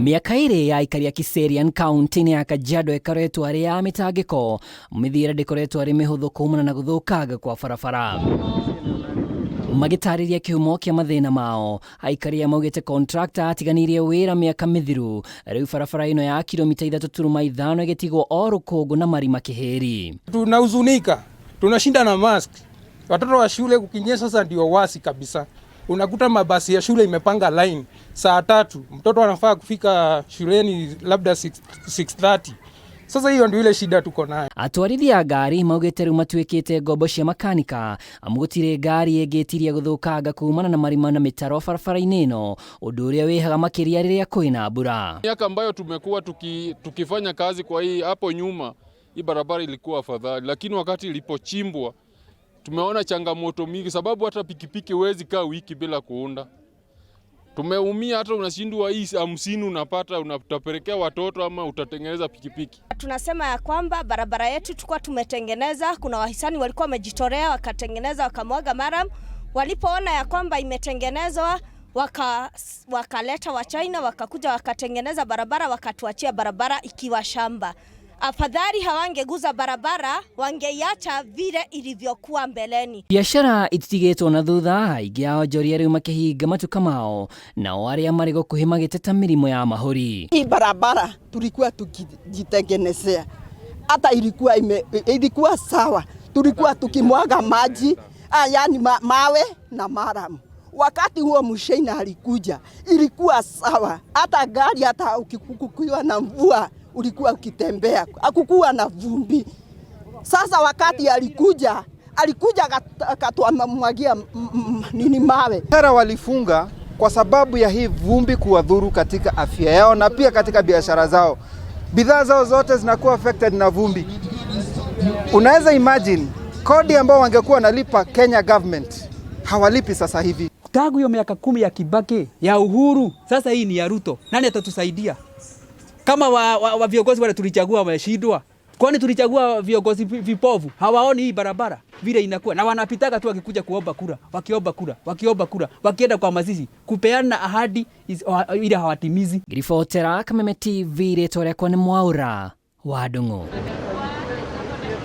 Miaka iri ya aikari ya Kiserian kaunti-ini ya Kajiado ikoretwo ari ya mitangiko, mithira ndikoretwo ari mihuthu kumana na guthukaga kwa barabara. Magitariria kihumo kia mathina mao, aikari maugite contractor atiganirie wira miaka mithiru, riu barabara ino ya kilomita 3.5 igetigwo o rukungu na marima kiheri. Tunahuzunika, tunashinda na mask. Watoto wa shule kukinyesha sasa ndio wasi kabisa. Unakuta mabasi ya shule imepanga line saa 3, mtoto anafaa kufika shuleni labda 6:30. Sasa hiyo ndio ile shida tuko nayo. Atwarithia a ngari maugite riu matuikite ngombo cia makanika, amugutire ngari igetiria guthukanga kumana na marima na mitaro barabara-ini ino, undu uria wihaga makiria riria kwina mbura. Miaka ambayo tumekuwa tukifanya kazi kwa hii hapo nyuma, hii barabara ilikuwa afadhali, lakini wakati ilipochimbwa tumeona changamoto mingi, sababu hata pikipiki huwezi kaa wiki bila kuunda. Tumeumia, hata unashindwa hii 50 unapata utapelekea watoto ama utatengeneza pikipiki. Tunasema ya kwamba barabara yetu tulikuwa tumetengeneza, kuna wahisani walikuwa wamejitolea wakatengeneza wakamwaga maram, walipoona ya kwamba imetengenezwa wakaleta wa China wakakuja wakatengeneza barabara, wakatuachia barabara ikiwa shamba. Afadhali hawangeguza barabara, wangeiacha vile ilivyokuwa mbeleni. Biashara itigetwo na thutha, aingi ao njoria riu makihinga matuka mao, nao aria mari gukuhi magiteta mirimo ya mahuri. Hii barabara tulikuwa tukijitengenezea, hata ilikuwa sawa, tulikuwa tukimwaga maji, yani mawe na maramu. Wakati huo Mshaina alikuja, ilikuwa sawa, hata gari hata ukikuwa na mvua ulikuwa ukitembea, hakukuwa na vumbi. Sasa wakati alikuja akatuamwagia mawe. Biashara walifunga kwa sababu ya hii vumbi kuwadhuru katika afya yao na pia katika biashara zao. Bidhaa zao zote zinakuwa affected na vumbi. Unaweza imagine kodi ambao wangekuwa nalipa Kenya government hawalipi sasa hivi. Tangu hiyo miaka 10 ya Kibaki ya uhuru, sasa hii ni ya Ruto. Nani atatusaidia? Kama wa viongozi wale tulichagua wameshindwa, kwani tulichagua viongozi vipovu? Hawaoni hii barabara vile inakuwa, na wanapitaga tu wakikuja kuomba kura, wakienda kwa mazishi kupeana ahadi ile hawatimizi. Grifotera Kameme TV, retorya kwa ni Mwaura wa Ndung'u.